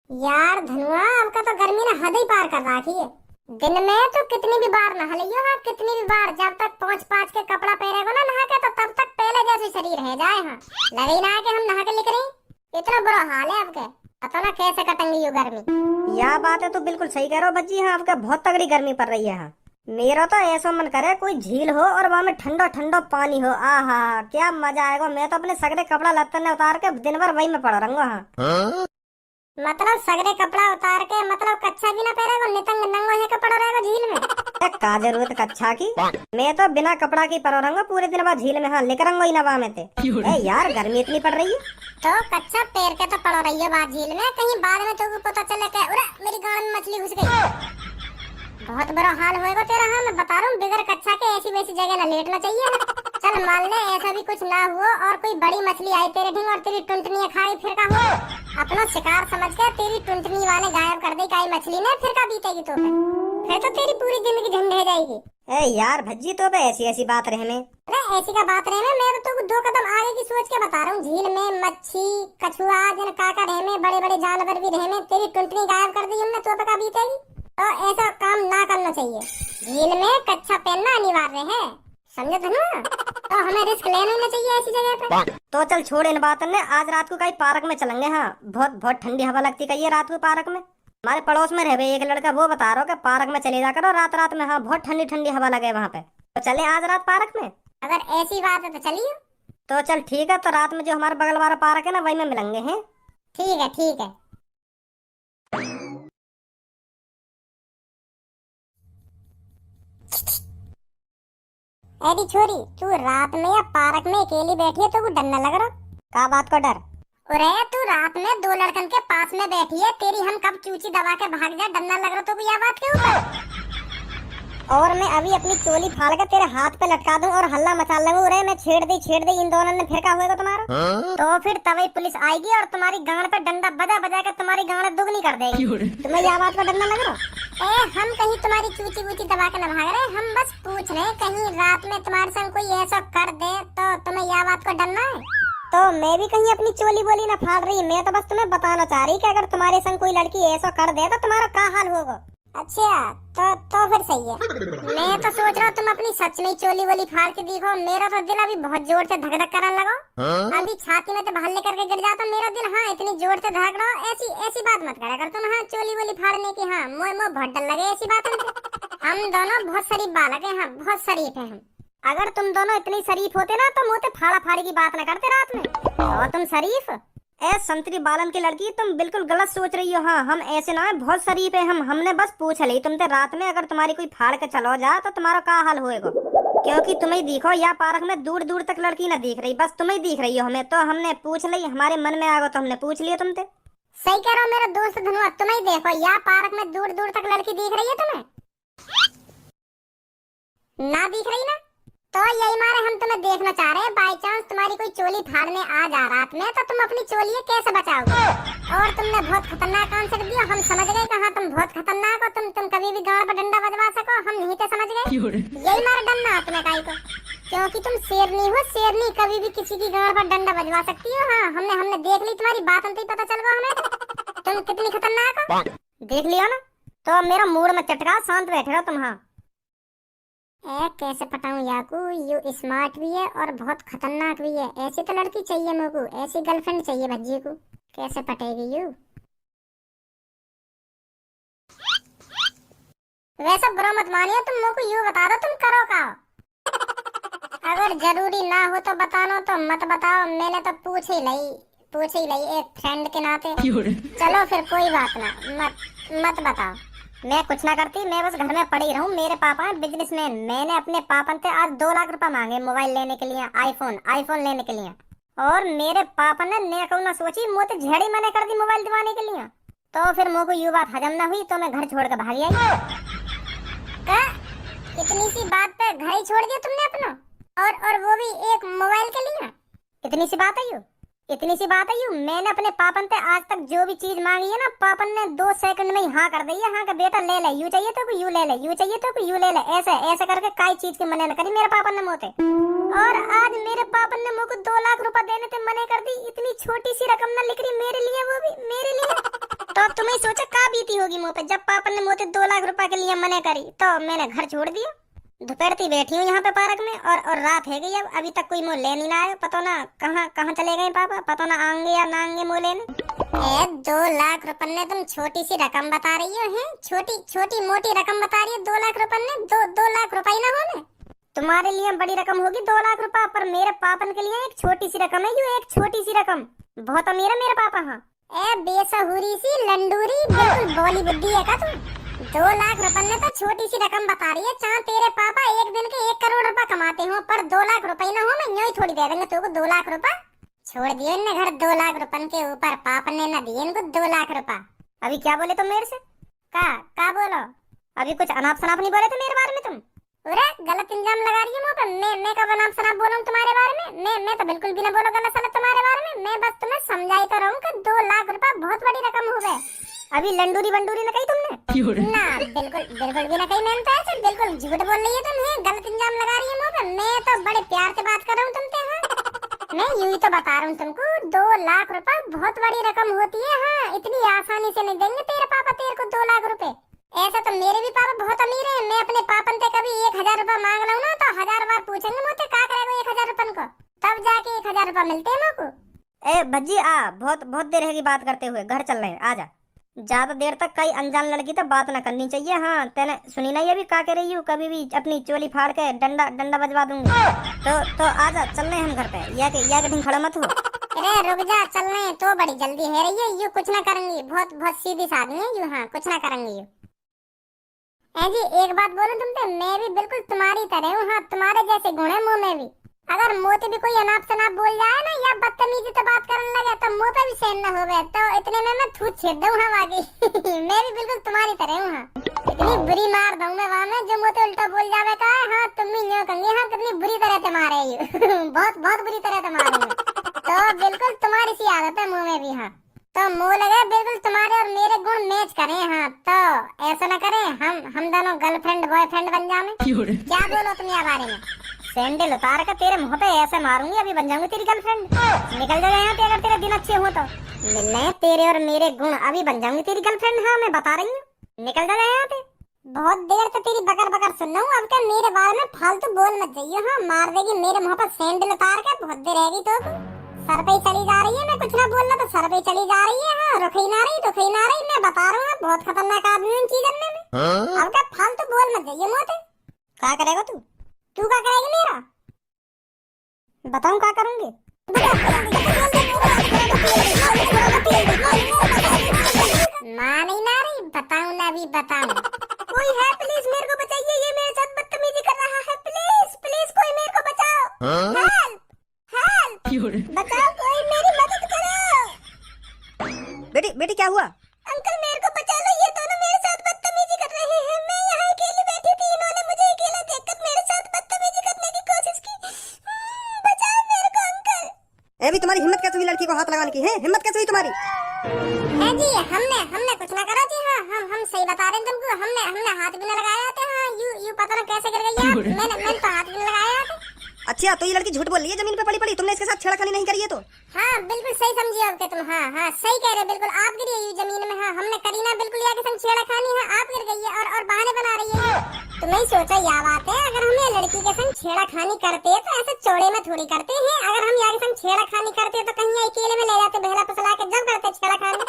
यार धनुआ, आपका तो गर्मी ने हद ही पार कर रखी है। दिन में तो कितनी भी बार नहा लियो, हाँ कितनी भी बार, जब तक पहुंच पाँच के कपड़ा पहनेगो ना नहा के, तो तब तक पहले जैसे शरीर रह जाए। हाँ लगे ना कि हम नहा के लिख रही। इतना बुरा हाल है आपके, पता ना कैसे कटेंगी ये गर्मी। यह बात है तो बिल्कुल सही कह रहे हो बच्ची। हाँ आपका बहुत तगड़ी गर्मी पड़ रही है। हाँ मेरा तो ऐसा मन करे कोई झील हो और वहां में ठंडा ठंडा पानी हो। आहा क्या मजा आएगा। मैं तो अपने सगरे कपड़ा लत्ते ने उतार के दिन भर वही में पड़ा रहूंगा। हाँ मतलब सगरे कपड़ा उतार के, मतलब कच्छा भी ना पहनेगो, नितंग नंगो है के पड़ो रहेगा झील में। का जरूरत कच्छा की। मैं तो बिना कपड़ा की पड़ा रहूंगा पूरे दिन बाद झील में। हाँ लिख रंगो ही ना वहां में ते। यार गर्मी इतनी पड़ रही है तो कच्छा पैर के तो पड़ो रही है बात झील में, कहीं बाद में तो पता चले कि अरे मेरी गांड में मछली घुस गई। बहुत बुरा हाल होएगा तेरा। हाँ मैं बता रहा हूँ, बिगर कच्छा के ऐसी वैसी जगह ना लेटना चाहिए। चल मान ले ऐसा भी कुछ ना हुआ और कोई बड़ी मछली आई तेरे ढिंग और तेरी टुंटनी खाई, फिर का हो अपना शिकार समझ के तेरी टुंटनी वाले गायब कर दी काई मछली ने, फिर का बीतेगी तो फिर तो तेरी पूरी जिंदगी झंड रह जाएगी। यार भज्जी तो ऐसी ऐसी बात रहे में। अरे ऐसी का बात रहे में, मैं तो दो कदम आगे की सोच के बता रहा हूँ। झील में मच्छी कछुआ जन काका रहे में, बड़े बड़े जानवर भी रहे में, तेरी टुंटनी गायब कर दी हमने तो का बीतेगी। तो ऐसा काम ना करना चाहिए। झील में कच्छा पहनना अनिवार्य है, समझे थे ना। तो हमें रिस्क लेना चाहिए ऐसी जगह पे। तो चल छोड़ इन बातों ने, आज रात को कहीं पार्क में चलेंगे। हाँ बहुत बहुत ठंडी हवा लगती कही रात को पार्क में। हमारे पड़ोस में रहे एक लड़का, वो बता रहा हो कि पार्क में चले जाकर और रात रात में हाँ बहुत ठंडी ठंडी हवा लगे वहाँ पे। तो चले आज रात पार्क में। अगर ऐसी बात है तो चलिए। तो चल ठीक है, तो रात में जो हमारे बगल वाला पार्क है ना वही में मिलेंगे हैं। ठीक है ठीक है। एडी छोरी, तू रात में या पार्क में अकेली बैठी है तो वो डर न लग रहा? का बात को डर? अरे तू रात में दो लड़कन के पास में बैठी है, तेरी हम कब चूची दबा के भाग जाए, डर न लग रहा तो यह बात के ऊपर। और मैं अभी अपनी चोली फाड़ के तेरे हाथ पे लटका दूं और हल्ला मचा लूं। रे मैं छेड़ दी इन दोनों ने, फिर क्या होएगा तुम्हारा? तो फिर तभी पुलिस आएगी और तुम्हारी गांड पे डंडा बजा बजा के तुम्हारी गांड दुगनी कर देगी। तुम्हें यह बात का डर न लग रहा? हम कहीं तुम्हारी चूची वूची दबा के न भाग रहे, हम बस पूछ रहे कहीं रात में तुम्हारे संग कोई ऐसा कर दे तो तुम्हें यह बात को डरना है? तो मैं भी कहीं अपनी चोली बोली ना फाड़ रही। मैं तो बस तुम्हें बताना चाह रही कि अगर तुम्हारे संग कोई लड़की ऐसा कर दे तो तुम्हारा क्या हाल होगा। अच्छा तो फिर सही है। मैं तो सोच रहा हूँ तुम अपनी सच में चोली वोली फाड़ के देखो। मेरा तो दिल अभी बहुत जोर से धक धक करने लगा। अभी छाती में तो भल्ले करके गिर जाता मेरा दिल। हाँ इतनी जोर से धड़क रहा। ऐसी ऐसी बात मत करा कर तुम। हाँ चोली वोली फाड़ने की, हाँ मोह बहुत डर लगे ऐसी बात में। हम दोनों बहुत शरीफ बालक है, हाँ बहुत शरीफ है हम। अगर तुम दोनों इतनी शरीफ होते ना तो मोते फाड़ा फाड़ी की बात न करते रात में। और तुम शरीफ संतरी बालन की लड़की, तुम बिल्कुल गलत सोच रही हो। हाँ हम ऐसे ना है, बहुत शरीफ है हम। हमने बस पूछ ली तुमसे रात में अगर तुम्हारी कोई फाड़ के चलो जा तो तुम्हारा क्या हाल होएगा। क्योंकि तुम्हें देखो या पार्क में दूर दूर तक लड़की ना दिख रही, बस तुम्हें दिख रही हो हमें। तो हमने पूछ ली, हमारे मन में आ गया तो हमने पूछ लिया तुमसे। सही कह रहा हो मेरा दोस्त धनुआ, तुम्हें देखो या पार्क में दूर दूर तक लड़की दिख रही है, तुम्हें ना दिख रही ना, तो यही मारे हम तुम्हें देखना चाह रहे हैं। बाई चांस तुम्हारी कोई चोली फाड़ने आ जा रात में तो तुम अपनी चोली कैसे बचाओगे। और तुमने बहुत खतरनाक आंसर दिया, हम समझ गए कहाँ तुम बहुत खतरनाक हो। तुम कभी भी गांड पर डंडा बजवा सको, हम नहीं तो समझ गए। यही मारे डरना तुम्हें काई को, क्योंकि तुम शेरनी हो। शेरनी कभी भी किसी की गांड पर डंडा बजवा सकती हो। हाँ हमने देख ली तुम्हारी बात, ही पता चल गया हमें तुम कितनी खतरनाक हो। देख लिया ना, तो मेरा मूड में चटका, शांत बैठे रहो तुम। हाँ कैसे पटाऊं याकू, यू स्मार्ट भी है और बहुत खतरनाक भी है। ऐसी तो लड़की चाहिए मेरे को, ऐसी गर्लफ्रेंड चाहिए भज्जी को। कैसे पटेगी यू? वैसा बुरा मत मानियो, तुम मेरे को यू बता दो तुम करो का। अगर जरूरी ना हो तो बताना, तो मत बताओ। मैंने तो पूछ ही ली एक फ्रेंड के नाते। चलो फिर कोई बात ना, मत बताओ। मैं कुछ ना करती, मैं बस घर में पड़ी रहूं। मेरे पापा हैं बिजनेसमैन। मैंने अपने पापा से आज 2 लाख रुपए मांगे मोबाइल लेने के लिए, आईफोन लेने के लिए। और मेरे पापा ने नेको ना सोची, मुझे झेड़ी मना कर दी मोबाइल दिवाने के लिए। तो फिर मुझे यू बात हजम ना हुई तो मैं घर छोड़ कर भाग आई। इतनी सी बात पे घर ही छोड़ दिया तुमने अपना, और वो भी एक मोबाइल के लिए? इतनी सी बात है यू। मैंने अपने पापन पे आज तक जो भी चीज मांगी है ना, पापन ने 2 सेकंड में ही हाँ कर दी है। हाँ का बेटा ले ले, यू चाहिए तो यू ले ले, यू चाहिए तो यू ले ले। ऐसे करके कई चीज की मना न करी मेरे पापन ने मोते। और आज मेरे पापन ने मुझको 2 लाख रुपए देने से मना कर दी। इतनी छोटी सी रकम ना लिख रही मेरे लिए, वो भी मेरे लिए। तो अब तुम्हें सोचा का बीती होगी मुँह पे जब पापा ने मोते 2 लाख रुपए के लिए मना करी तो मैंने घर छोड़ दिया। दोपहर थी बैठी हूँ यहाँ पे पार्क में और रात है गई। अब अभी तक कोई मोह लेने ना आया। पता ना कहाँ कहाँ चले गए पापा, पता ना आएंगे या ना आएंगे मोह लेने। 2 लाख रुपए ने तुम छोटी सी रकम बता रही हो हैं? छोटी छोटी मोटी रकम बता रही है 2 लाख रुपए ने। 2 लाख रुपए ना होने? तुम्हारे लिए बड़ी रकम होगी 2 लाख रुपए, पर मेरे पापन के लिए एक छोटी सी रकम है। ये एक छोटी सी रकम, बहुत अमीर है मेरे पापा। हाँ ए बेसहुरी सी लंडूरी, बिल्कुल बोली बुद्धि है का तुम? 2 लाख रुपए ने तो छोटी सी रकम बता रही है। चाहे तेरे पापा एक दिन के 1 करोड़ रुपए कमाते हो, पर 2 लाख रुपए ना हो मैं यूं ही थोड़ी दे देंगे तुमको 2 लाख रुपए। छोड़ दिए इनने घर 2 लाख रुपए के ऊपर, पापा ने न दिए इनको 2 लाख रुपए। अभी क्या बोले तुम मेरे से? का बोलो? अभी कुछ अनाप शनाप नहीं बोले थे मेरे बारे में तुम? अरे गलत इल्जाम लगा रही है मुंह पे। मैं कब अनाप शनाप बोलूं तुम्हारे बारे में? मैं तो बिल्कुल भी ना बोलो गलत सलत तुम्हारे बारे में। मैं बस तुम्हें समझाई तो रहूं कि 2 लाख रुपए बहुत बड़ी रकम हो गए। अभी लंडूरी बंडूरी न कही तुमने? ना बिल्कुल भी ना कही मैंने तो। ऐसे बिल्कुल झूठ बोल रही है तुम। है गलत इल्जाम लगा रही है मुंह पे। मैं तो बड़े प्यार से बात कर रहा हूँ तुमसे। हाँ मैं यूं ही तो बता रहा हूँ तुमको 2 लाख रुपए बहुत बड़ी रकम होती है। हाँ इतनी आसानी से नहीं देंगे तेरे पापा तेरे को 2 लाख रुपए। ऐसा तो मेरे भी पापा बहुत अमीर हैं। मैं अपने पापन से कभी 1000 रुपए मांग लूं ना तो 1000 बार पूछेंगे मुझसे का करेगा 1000 रुपए को, तब जाके 1000 रुपए मिलते हैं मुझको। ए भज्जी आ, बहुत देर है बात करते हुए, घर चल रहे हैं, आजा। ज्यादा देर तक कई अनजान लड़की तो बात ना करनी चाहिए। हाँ तेने सुनी नहीं अभी का कह रही हूँ? कभी भी अपनी चोली फाड़ के डंडा बजवा दूंगी। तो आजा चल रहे हम घर पे। या के ढंग खड़ा मत हो। अरे रुक जा, चल रहे हैं तो बड़ी जल्दी है रही है। यू कुछ ना करेंगी, बहुत सीधी साधी है यू। हाँ कुछ ना करेंगी यू। जी एक बात बोलूं तुमसे, मैं भी बिल्कुल तुम्हारी तरह हूँ। हाँ तुम्हारे जैसे गुण है मुंह में भी। अगर मुंह से भी कोई अनाप शनाप बोल जाए ना या बदतमीजी से बात करने लगे तो मुंह पे भी सहन न हो गए तो इतने में मैं थूक छेड़ दूं। हाँ वाकई मैं भी बिल्कुल तुम्हारी तरह हूँ। हाँ इतनी बुरी मार दूं मैं वहाँ में जो मुंह से उल्टा बोल जावे का। हाँ तुम भी यूँ कहेंगे हाँ कितनी बुरी तरह से मारे यू बहुत बुरी तरह से मारूंगा। तो बिल्कुल तुम्हारी सी आदत है मुंह में भी। हाँ तो मुंह लगे बिल्कुल तुम्हारे और मेरे गुण मैच करें। हाँ तो ऐसा न करें हम दोनं गर्लफ्रेंड बॉयफ्रेंड बन जाए। क्या बोलो तुम यहाँ बारे में? सैंडल उतार कर तेरे मुंह पे ऐसे मारूंगी अभी बन जाऊंगी तेरी गर्लफ्रेंड। निकल जाए यहाँ पे अगर तेरे दिन अच्छे हो तो। मिलने तेरे और मेरे गुण अभी बन जाऊंगी तेरी गर्लफ्रेंड। हाँ मैं बता रही हूँ, निकल जाए यहाँ पे। बहुत देर से तेरी बकर सुन रहा हूँ। अब क्या मेरे बारे में फालतू बोल मत जाइए। हाँ मार देगी मेरे मुंह पर सैंडल उतार के। बहुत देर रहेगी तो सर पे ही चली जा रही है। मैं कुछ ना बोलना तो सर पे ही चली जा रही है। हाँ रुक ही ना रही। मैं बता रहा हूँ बहुत खतरनाक आदमी हूँ इन चीज करने में। अब क्या फालतू बोल मत जाइए मोते। क्या करेगा तू क्या करेगी मेरा? बताऊं क्या करूंगी? माँ नहीं ना रही, बताऊं ना भी बताऊं। कोई है प्लीज मेरे को बचाइए, ये मेरे साथ बदतमीजी कर रहा है। प्लीज कोई मेरे को बचाओ। हेल्प बचाओ, कोई मेरी मदद करो। बेटी क्या हुआ? अंकल मेरे को बचा लो, ये दोनों मेरे साथ बदतमीजी कर रहे हैं। मैं यहाँ अकेली बैठी थी, इन्होंने मुझे अकेला देखकर मेरे साथ बदतमीजी करने की कोशिश की। बचाओ मेरे को अंकल। भी तुम्हारी हिम्मत कैसे हुई लड़की को हाथ लगाने की? है हिम्मत कैसे हुई तुम्हारी? है जी हमने कुछ ना करा जी। हाँ हम सही बता रहे हैं तुमको। हमने हाथ भी ना लगाया था। हाँ यू पता ना कैसे कर गई आप। मैंने तो हाथ भी नहीं लगाया था। अच्छा तो ये लड़की झूठ बोल रही है जमीन पे पड़ी तुमने इसके साथ छेड़खानी नहीं करी है तो? हाँ बिल्कुल सही समझी आप तुम। हाँ सही कह रहे हो बिल्कुल। आप गिरी है जमीन में। हाँ हमने करी ना बिल्कुल या के संग छेड़खानी है। आप गिर गई है और बहाने बना रही है। तुम्हें सोचा यह बात है, अगर हम लड़की के संग छेड़खानी करते तो ऐसे चौड़े में थोड़ी करते हैं। अगर हम यहाँ के संग छेड़खानी करते तो कहीं अकेले में ले जाते बहला फसला के जब करते छेड़खानी।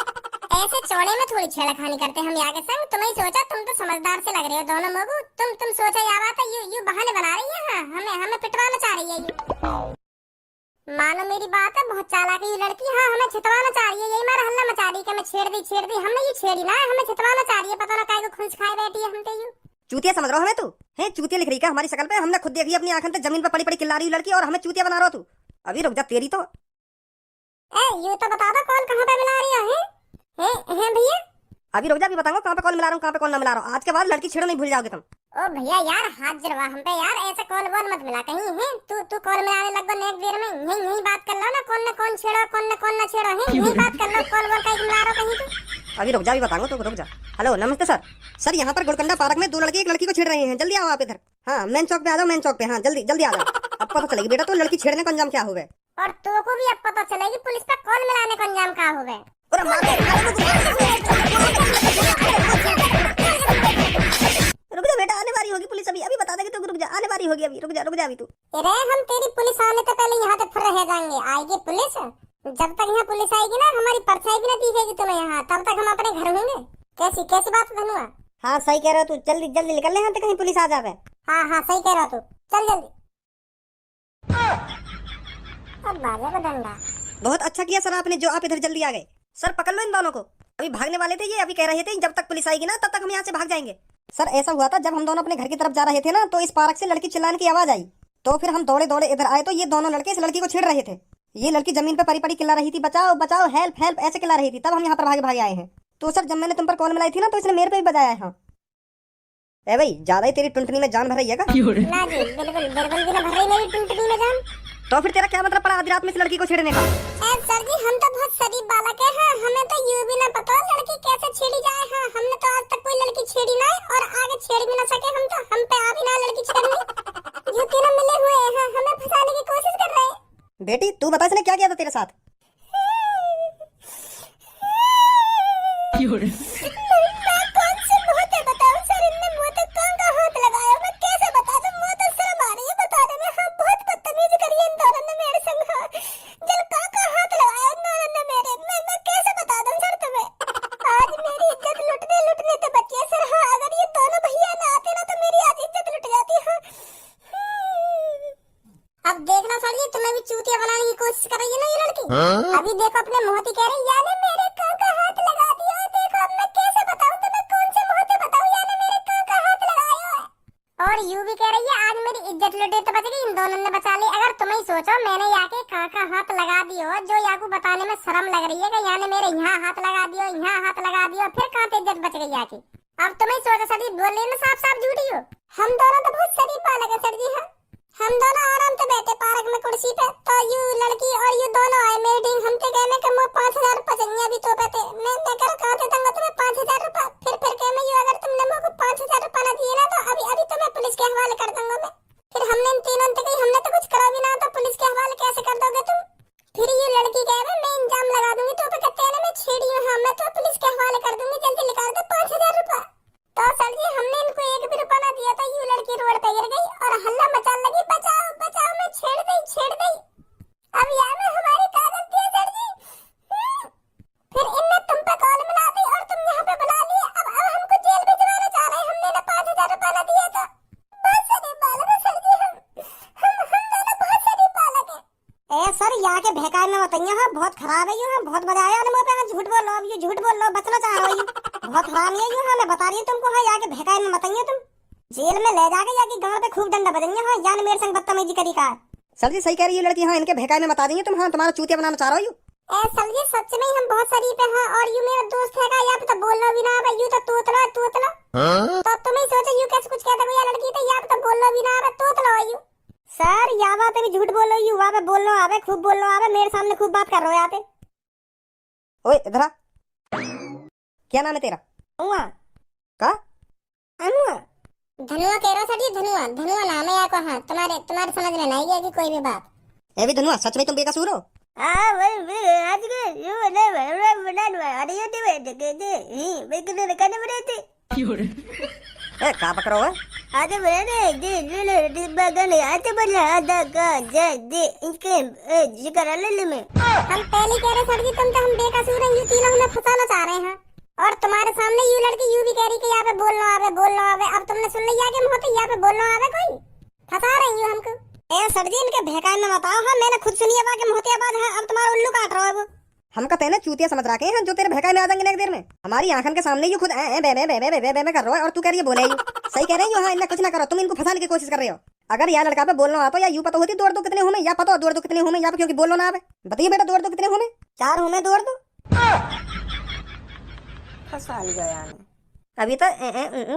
ऐसे चौड़े में थोड़ी छेड़खानी करते हम यहाँ के संग। तुम्हें सोचा, तुम तो समझदार से लग रहे हो दोनों लोग। तुम सोचा यह बात है यू बहाने बना रही है। हाँ हमें पिटवाना चाह रही है यू। मानो मेरी बात है, बहुत चालाक है ये लड़की। हाँ हमें छितवाना चाह रही है। यही मारा हल्ला मचा रही कि मैं छेड़ दी। हमने ये छेड़ी ना, हमें छितवाना चाह रही है। पता ना काय को खुंस खाए बैठी है हमसे यू। चूतिया समझ रहा हो हमें तू? है चूतिया लिख रही क्या हमारी शक्ल पे? हमने खुद देखी अपनी आंखों से जमीन पे पड़ी चिल्ला रही लड़की और हमें चूतिया बना रहा हो तू। अभी रुक जा तेरी तो। यू तो बता दो कौन कहाँ पे मिला रही है भैया? अभी रुक जा, अभी बताऊंगा कहाँ पे कॉल मिला रहा हूँ कहाँ पे कॉल ना मिला रहा हूँ। आज के बाद लड़की छेड़ो नहीं भूल जाओगे तुम। ओ भैया यार हाथ जरवा हम पे यार। ऐसे कॉल वॉल मत मिला कहीं है। तू कॉल मिलाने लग गो नेक देर में। यही बात कर लो ना, कौन छेड़ो कौन ना छेड़ो है। यही बात कर लो, कॉल वॉल कहीं मिला रहो कहीं तो। अभी रुक जा, अभी बताऊंगा तो। रुक जा। हेलो नमस्ते सर यहाँ पर गुड़कंडा पार्क में 2 लड़के एक लड़की को छेड़ रहे हैं। जल्दी आओ आप इधर। हाँ मेन चौक पे आ जाओ, मेन चौक पे। हाँ जल्दी आ जाओ। अब पता चलेगी बेटा तो लड़की छेड़ने का अंजाम क्या हुआ। और तो को भी अब पता चलेगी पुलिस पे कॉल मिलाने का अंजाम क्या हुआ। पूरा मार दे। रुक जा बेटा, आने वाली होगी पुलिस अभी, अभी बता देगी तू, रुक जा, आने वाली होगी अभी, रुक जा अभी तू। अरे हम तेरी पुलिस आने तो पहले यहाँ तक फिर रह जाएंगे। आएगी पुलिस, जब तक यहाँ पुलिस आएगी ना हमारी परछाई भी ना दिखेगी तुम्हें यहाँ, तब तक हम अपने घर होंगे। कैसी कैसी बात धनुआ? हाँ सही कह रहा तू, जल्दी जल्दी निकल ले यहाँ से, कहीं पुलिस आ जावे। हाँ हाँ सही कह रहा तू, चल जल्दी। अब बाजे को डंडा। बहुत अच्छा किया सर आपने जो आप इधर जल्दी आ गए। सर पकड़ लो इन दोनों को, अभी भागने वाले थे ये, अभी कह रहे थे जब तक पुलिस आएगी ना तब तक हम यहाँ से भाग जाएंगे। सर ऐसा हुआ था, जब हम दोनों अपने घर की तरफ जा रहे थे ना तो इस पार्क से लड़की चिल्लाने की आवाज आई, तो फिर हम दौड़े दौड़े इधर आए तो ये दोनों लड़के इस लड़की को छेड़ रहे थे। ये लड़की जमीन पे पड़ी पड़ी चिल्ला रही थी, बचाओ बचाओ, हेल्प हेल्प ऐसे चिल्ला रही थी, तब हम यहाँ पर भागे भागे आए हैं। तो सर जब मैंने तुम पर कॉल मिलाई थी ना तो इसने मेरे पे भी बजाया है। ए भाई ज्यादा ही तेरी टुनटुनी में जान भर रही है का? ना जी बिल्कुल बिल्कुल भी ना भर रही मेरी टुनटुनी में जान। तो फिर तेरा क्या मतलब पड़ा आधी रात में इस लड़की को छेड़ने का? सर जी हम तो बहुत शरीफ बालक है, हाँ हमें तो यूं भी ना पता लड़की कैसे छेड़ी जाए। हाँ हमने तो आज तक कोई लड़की छेड़ी ना है और आगे छेड़ भी ना सके। हम तो हम पे आ भी ना लड़की छेड़ने। जो तीनों मिले हुए हैं हाँ, हमें फंसाने की कोशिश कर रहे हैं। बेटी तू बता इसने क्या किया था तेरे साथ? मैं कौन से मुंह से बताऊं सर, इनने मुंह पे कौन का हाथ लगाया, मैं कैसे बता दूं? मुंह तो शर्म आ रही है बताने में। हाँ बहुत बदतमीजी करी है इन दोनों ने मेरे संग। हाँ जल का हाथ लगाया इन दोनों ने मेरे, मैं कैसे बता दूं सर तुम्हें? आज मेरी इज्जत लुटने तो बची है सर। हाँ अगर ये दोनों भैया ना आते ना तो मेरी आज इज्जत लुट जाती। हाँ अब देखना सर ये तुम्हें भी चूतिया बनाने की कोशिश कर रही है ना ये लड़की। अभी देखो अपने मोहती कह रही यानी मेरे का हाथ लगा दिया। देखो अब मैं कैसे बताऊं तुम्हें, कौन से मुंह से बताऊं यानी मेरे का हाथ लगाया है। और यूं भी कह रही है आज मेरी इज्जत लुटे तो बच गई, इन दोनों ने बचा ली। अगर तुम ही सोचो मैंने याके का हाथ लगा दियो, जो याकू बताने में शर्म लग रही है कि यानी मेरे यहाँ हाथ लगा दियो, यहाँ हाथ लगा दियो, फिर कहाँ पे इज्जत बच गई याकी? अब तुम ही सोचो सर जी, बोलने में साफ साफ झूठी हो। हम दोनों तो बहुत शरीफ बालक है सर जी। हाँ हम दोनों आराम से बैठे पार्क में कुर्सी पे, तो यू लड़की और यू दोनों आए मेरी टीम। हम ते कहने के मुंह 5000 रुपए चाहिए अभी तो कहते मैं कह कहां से दूंगा तुम्हें 5000 रुपए? फिर कह मैं यू अगर तुमने मुझको 5000 रुपए ना दिए ना तो अभी तो मैं पुलिस के हवाले कर दूंगा मैं। फिर हमने इन तीनों ने कही हमने तो कुछ करा भी ना, तो पुलिस के हवाले कैसे कर दोगे तुम? फिर ये लड़की कह रही मैं इंजाम लगा दूंगी, तो कहते हैं मैं छेड़ी हूं। हाँ मैं तो पुलिस के हवाले कर दूंगी, जल्दी निकाल दो 5000 रुपए। तो सर जी हमने इनको एक भी रुपया ना दिया था, यू लड़की रोड पे गिर गई और हल्ला मचाने लगी बचाओ बचाओ, मैं छेड़ दी। अब यार में हमारी क्या गलती है सर जी? फिर इनने तुम पे कॉल मिला दी और तुम यहाँ पे बुला लिए। अब हमको जेल भिजवाना चाह रहे हैं, हमने ना 5000 रुपया ना दिया तो। बहुत शरीफ बालक है सर जी हम दोनों बहुत शरीफ बालक है। ए सर यहाँ के भहकाए में बताइए। हाँ बहुत खराब है यू, हाँ बहुत मजा आया मुंह पे। झूठ बोल लो, अब ये झूठ बोल लो, बचना चाह रहा हूँ बहुत हरामी है यू। हाँ मैं बता रही हूँ तुमको। हाँ यहाँ के भहकाए में बताइए तुम जेल में ले जाके जाके गांव पे खूब डंडा बजेंगे। हाँ यानी मेरे संग बदतमीजी करी का। सर जी सही कह रही है लड़की, हाँ इनके भहकाए में बता देंगे तुम। हाँ तुम्हारा चूतिया बनाना चाह रहा हूँ। सर जी सच में ही हम बहुत शरीफ है। हाँ और यू मेरा दोस्त है का, या तो बोलना भी ना आवे, यू तो तोतला तो तुम ही सोचो यू कैसे कुछ कहता कोई लड़की तो, या तो बोलना भी ना आवे तोतला यू। सर यहाँ बात भी झूठ बोल लो यू, वहाँ पे बोलना आवे, खूब बोलना आवे, मेरे सामने खूब बात कर रहे हो यहाँ पे। ओए इधर आ, क्या नाम है तेरा? अनुआ का? अनुआ धनुआ कह रहा सर जी, धनुआ नाम है या को। हाँ तुम्हारे समझ में नहीं आएगी कोई भी बात। ए भी धनुआ सच में तुम बेकसूर हो? आज के यू ए का पकड़ रहा है? आज जिक्र ले में हम पहले कह रहे सर जी तुम तो हम बेकसूर हैं, यू तीनों हमें फंसाना चाह रहे हैं। और तुम्हारे सामने यू लड़की यू भी कह रही कि यहाँ पे बोलना आवे। अब तुमने सुन लिया कि मुझे यहाँ पे बोलना आवे, कोई फंसा रही हो हमको। ए सर जी इनके भहकाए में बताओ। हाँ मैंने खुद सुनी है कि मोतियाबाद है, अब तुम्हारा उल्लू काट रहा है वो। हम कहते हैं ना चूतिया समझ रखे हैं जो तेरे भहकाए में आ जाएंगे एक देर में। हमारी आंखन के सामने ये खुद बे कर रहा है और तू कह रही है बोले यू। सही कह रहे हो। हाँ इन्हें कुछ ना करो, तुम इनको फंसाने की कोशिश कर रहे हो। अगर यहाँ लड़का पे बोलना आता या यू पता होती दौड़ दो कितने हूँ मैं, या पता दौड़ दो कितने हूँ मैं, या क्योंकि बोलो ना आवे। बताइए बेटा दौड़ दो कितने हूँ मैं? 4 हूँ मैं, दौड़ दो। फंसा लिया यार अभी तो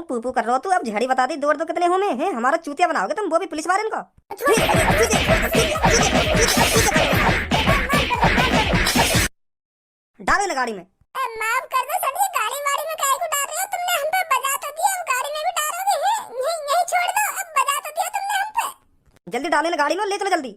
पू कर रहा हो तू, अब झाड़ी बता दी दौड़ दो कितने हूँ मैं। है हमारा चूतिया बनाओगे तुम, वो भी पुलिस वाले इनको। डालो ना गाड़ी में। माफ कर दो सर जी, गाड़ी वाड़ी में काहे को डाल रहे हो? तुमने हम पे बजा तो दिया, अब गाड़ी में भी डालोगे? यही छोड़ दो, अब बजा तो दिया तुमने हम पे। जल्दी डाले ना गाड़ी में, ले चलो जल्दी।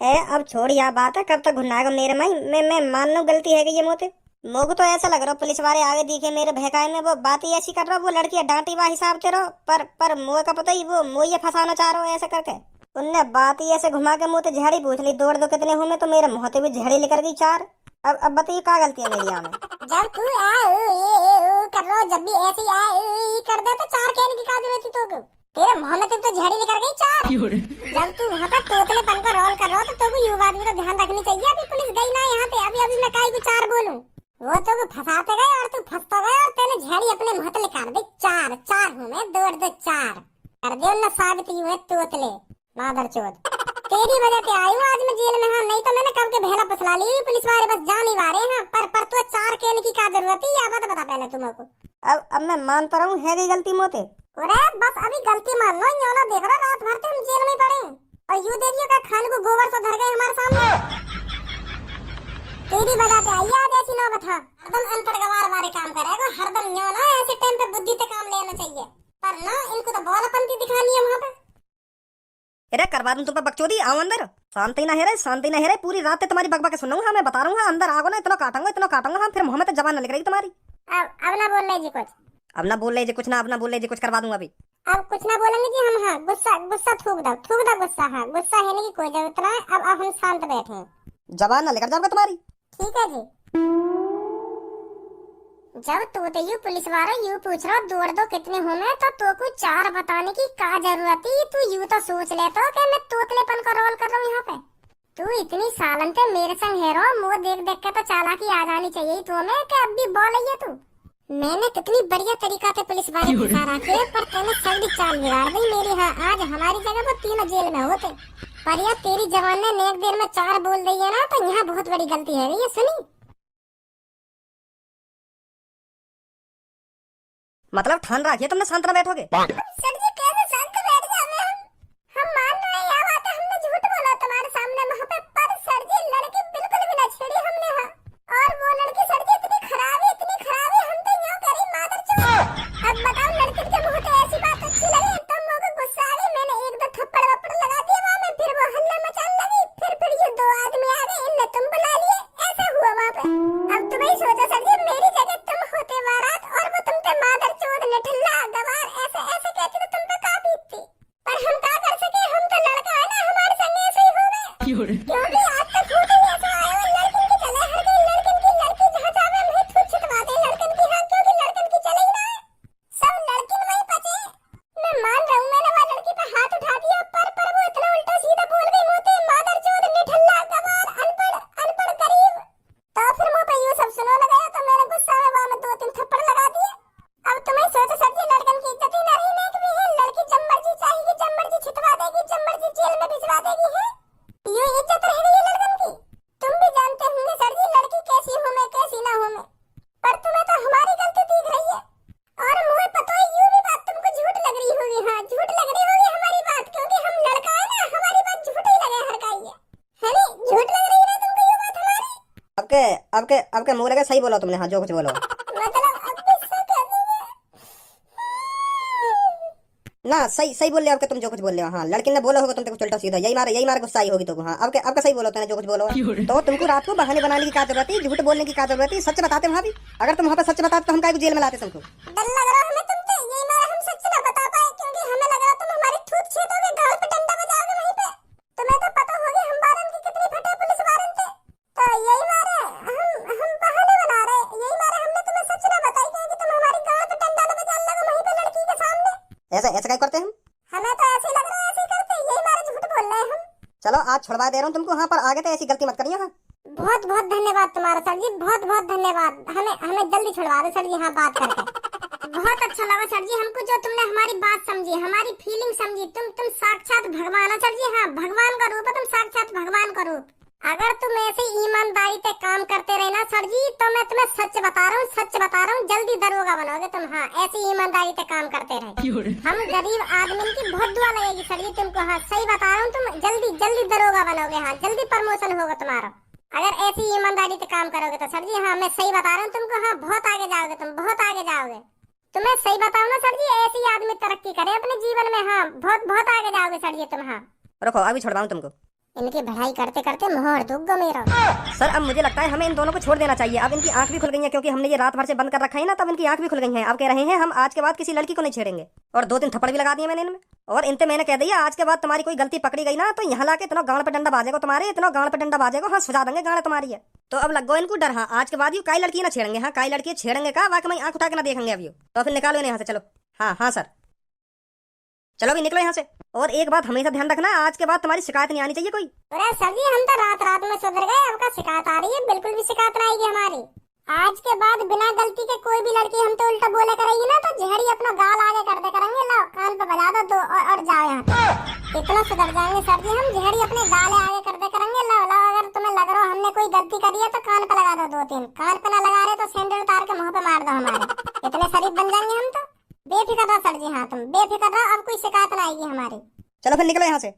अब छोड़ यह बात है, कब तक घुनाएगा मेरे में? मैं मान लूं गलती है कि ये मोते मोको तो ऐसा लग रहा पुलिस वाले आगे दिखे मेरे भहकाए में वो बात ही ऐसी कर रहा, वो लड़की डांटी बा हिसाब से रहो, पर मोह का पता ही वो मोह ये फंसाना चाह रहा ऐसे करके। उनने बात ही ऐसे घुमा के मुँह तो झाड़ी पूछ ली, दौड़ दो कितने हूँ मैं, तो मेरे मुँह भी झाड़ी लेकर गई 4। अब बताइए क्या गलती है मेरी यहाँ में? जब तू कर रो, जब भी ऐसे कर दे तो 4 कहने की क्या जरूरत थी तो तेरे मुंह में तो झड़ी निकल गई 4। जब तू वहाँ पर तोतलेपन का रोल कर रहा हो तो तू युवा आदमी का ध्यान रखनी चाहिए। अभी पुलिस गई ना यहाँ पे, अभी मैं काहे को 4 बोलूं? वो तो फंसाते गए और तू फंसता गया और तेने झड़ी अपने मुंह तले काट दी। 4 हूँ मैं, दौड़ दो 4 कर दे ना साबित यू है तोतले मादर चोद। तेरी वजह से आई हूँ आज मैं जेल में। हाँ नहीं तो मैंने कब के भेला पसला ली, पुलिस वाले बस जान ही वारे हैं। पर तू 4 कहने की क्या जरूरत है? या बता पहले तुमको। अब मैं मानता रहा हूँ है गई गलती मोते। अरे बस अभी गलती मान लो, यूं ना देख रहा रात भर तो हम जेल में पड़े और यूं देखियो का खान को गोबर से धर गए हमारे सामने। तेरी वजह से आई आज ऐसी नौबत। हाँ एकदम अंतरगवार वाले काम करेगा हरदम, यूं ना ऐसे टाइम पे बुद्धि से काम लेना चाहिए, पर ना इनको तो बौलापंती दिखानी है वहाँ पे। अरे करवा दूं तुम पे बकचोदी, आओ अंदर। शांति ना है रे, शांति ना है रे, पूरी रात तुम्हारी बकबक सुनूंगा। मैं बता रहा हूँ अंदर आओ ना, इतना काटूंगा हाँ, फिर मुँह में तो जबान न निकलेगी तुम्हारी। अब ना बोल रहे जी कुछ, अब ना बोल ले जी कुछ, ना अब ना बोल ले जी कुछ, करवा दूंगा अभी। अब कुछ ना बोलेंगे जी हम। हाँ गुस्सा थूक दो गुस्सा। हाँ गुस्सा है नहीं की कोई जरूरत ना है। अब हम शांत बैठे हैं, जबान ना लेकर जाओगे तुम्हारी। ठीक है जी। जब तू तो यू पुलिस वाला यू पूछ रहा दौड़ दो कितने हूँ मैं, तो को 4 बताने की क्या जरूरत है? तू यू तो सोच लेता कि मैं तोतलेपन का रोल कर रहा हूँ यहाँ पे। तू इतनी सालन से मेरे संग है रो, मुँह देख के तो चालाकी आ जानी चाहिए तुम्हें कि अब भी बोल रही है तू। मैंने कितनी बढ़िया तरीका से पुलिस वाले फंसा रखे, पर तूने सभी चाल बिगाड़ दी मेरी। हाँ आज हमारी जगह वो तीनों जेल में होते, पर यह तेरी जवान ने नेक देर में 4 बोल दी है ना, तो यहाँ बहुत बड़ी गलती है। ये सुनी मतलब ठान रखिए तुमने शांत ना बैठोगे? सर जी कैसे शांत बैठ जाए? हम मान रहे हैं यह बात है, हमने झूठ बोला तुम्हारे सामने वहाँ पे, पर सर जी लड़की बिल्कुल भी ना छेड़ी हमने। हाँ और वो लड़की सर जी इतनी खराब है हम तो यूं करी मादर चोद। अब बताओ लड़की के मुंह पे ऐसी बात अच्छी लगी? तुम लोगों को गुस्सा आ गई, मैंने 1-2 थप्पड़ वप्पड़ लगा दिए वहाँ में, फिर वो हल्ला मचाने लगी, फिर ये 2 आदमी आ गए, इनने तुम बुला लिए, ऐसा हुआ वहाँ पे। अब तुम ही सोचो सर जी मेरी जगह तुम होते बारात और वो तुम पे मादर चोद निठल्ला गवार ऐसे कहती तो तुम पे का बीतती, पर हम क्या कर सके? हम तो लड़का है ना, हमारे संग ऐसे ही हो गए। क्योंकि आज तक खुद ही ऐसा आया और लड़किन की चले हर गई, लड़की जहाँ जावे वहीं खुद छिटवा दे लड़कन की। हाँ क्योंकि लड़कन की चले ही ना, सब लड़किन वहीं बचे। मैं मान रहा हूँ मैंने वह लड़की पे हाथ उठा दिया, पर वो इतना उल्टा सीधा बोल गई मुझे मादर चोद निठल्ला गवार अनपढ़ गरीब। तो फिर मुँह पे यूँ सब सुनो लगाया, तो मैंने गुस्सा में वहाँ में 2-3 थप्पड़ लगा दिए। अब तुम्हें सोचो सर जी लड़कन की इज्जत ही नहीं नेक भी है, लड़की जब मर्जी चाहेगी जब मर्जी छिटवा देगी, जब मर्जी जेल में भिजवा देगी। है ये इज्जत रह गई है लड़कन की। तुम भी जानते होंगे सर जी लड़की कैसी हूँ मैं कैसी ना हूँ मैं, पर तुम्हें तो हमारी गलती दिख रही है। और मुझे पता है यूँ भी बात तुमको झूठ लग रही होगी। हाँ झूठ लग रही होगी हमारी बात, क्योंकि हम लड़का है ना, हमारी बात झूठ ही लगे हर का है नहीं, झूठ लग रही है ना तुमको ये बात हमारी। आपके मुंह लगे, सही बोलो तुमने। हाँ जो कुछ बोलो ना, सही बोल रहे हो आपके, तुम जो कुछ बोल रहे हो। हाँ लड़की ने बोला होगा तुम कुछ उल्टा सीधा, यही मारे गुस्सा आई होगी तुमको। हाँ आपका सही बोलो तुमने जो कुछ बोलो। तो तुमको रात को बहाने बनाने की क्या जरूरत है? झूठ बोलने की क्या जरूरत है? सच बताते वहाँ भी। अगर तुम वहाँ पे सच बताते तो हम काहे को जेल में लाते तुमको? डर लग रहा हमें तुमसे, यही मारा हम सच ना बता पाए, क्योंकि हमें लग रहा तुम हमारी थूत छेदोगे, गाल पे डंडा बजाओगे वहीं पे। तुम्हें तो पता होगी हम बारन की कितनी फटे पुलिस वारन थे, तो यही मारे हम बहाने बना रहे। यही मारे हमने तुम्हें सच ना बताई, क्योंकि तुम हमारी गाल पे डंडा न बजाने लगो वहीं पे लड़की के सामने। ऐसा क्या करते हम? हमें तो ऐसे लग रहा है ऐसे ही करते, यही मारे झूठ बोल रहे हैं हम। चलो आज छुड़वा दे रहा हूँ तुमको। हाँ पर आगे तो ऐसी गलती मत करिए। हाँ बहुत बहुत धन्यवाद तुम्हारा सर जी, बहुत बहुत धन्यवाद। हमें जल्दी छुड़वा दो सर जी। हाँ बात करके बहुत अच्छा लगा सर जी हमको, जो तुमने हमारी बात समझी, हमारी फीलिंग समझी। तुम साक्षात भगवान हो सर जी। हाँ भगवान का रूप है तुम, साक्षात भगवान का रूप। अगर तुम ऐसे ईमानदारी से काम करते रहे ना सर जी, तो मैं तुम्हें सच बता रहा हूँ जल्दी दरोगा बनोगे तुम। हाँ ऐसी ईमानदारी से काम करते रहे, हम गरीब आदमी की बहुत दुआ लगेगी सर जी तुमको। हाँ सही बता रहा हूँ, तुम जल्दी दरोगा बनोगे। हाँ जल्दी प्रमोशन होगा तुम्हारा, अगर ऐसी ईमानदारी से काम करोगे तो सर जी। हाँ मैं सही बता रहा हूँ तुमको। हाँ बहुत आगे जाओगे तुम, बहुत आगे जाओगे। तुम्हें सही बताओ ना सर जी, ऐसे ही आदमी तरक्की करे अपने जीवन में। हाँ बहुत आगे जाओगे सर जी तुम। हाँ रखो अभी छुड़वाऊँ तुमको। इनकी पढ़ाई करते करते मोहर दुख गो मेरा। सर अब मुझे लगता है हमें इन दोनों को छोड़ देना चाहिए। अब इनकी आंख भी खुल गई है, क्योंकि हमने ये रात भर से बंद कर रखा है ना, तब इनकी आंख भी खुल गई है। अब कह रहे हैं हम आज के बाद किसी लड़की को नहीं छेड़ेंगे, और 2-3 थप्पड़ भी लगा दिए मैंने इनमें। और इनसे मैंने कह दिया आज के बाद तुम्हारी कोई गलती पकड़ी गई ना तो यहाँ लाके इतना गांड पे डंडा बाजेगा तुम्हारे, इतना गांड पे डंडा बाजेगा, हाँ सुझा देंगे गांड तुम्हारी है। तो अब लग गो इनको डर। हाँ आज के बाद ये काई लड़की ना छेड़ेंगे, हाँ काई लड़की छेड़ेंगे का वाकई में आंख उठा के ना देखेंगे अभी। तो फिर निकालो इन्हें यहाँ से, चलो। हाँ हाँ सर, चलो अभी निकलो यहाँ से। और एक बात हमेशा ध्यान रखना, आज के बाद तुम्हारी शिकायत नहीं आनी चाहिए कोई। अरे सर जी हम तो रात रात में सुधर गए, अब का शिकायत आ रही है? बिल्कुल भी शिकायत नहीं आएगी हमारी। आज के बाद बिना गलती के कोई भी लड़की हम तो उल्टा बोले करेगी ना तो जहरी अपना गाल आगे कर दे करेंगे। लो कान पे बजा दो और जाओ यहाँ पे। इतना सुधर जाएंगे सर जी हम, जहरी अपने गाले आगे कर दे करेंगे। लो लो अगर तुम्हें लग रहा हमने कोई गलती करी है तो कान पे लगा दो 2-3। कान पे ना लगा रहे तो सैंडल उतार के मुंह पे मार दो हमारे। इतने शरीफ बन जाएंगे हम तो। बेफिक्र रहो सर जी, हाँ तुम बेफिक्र रहो, अब कोई शिकायत ना आएगी हमारी। चलो फिर निकलो यहाँ से।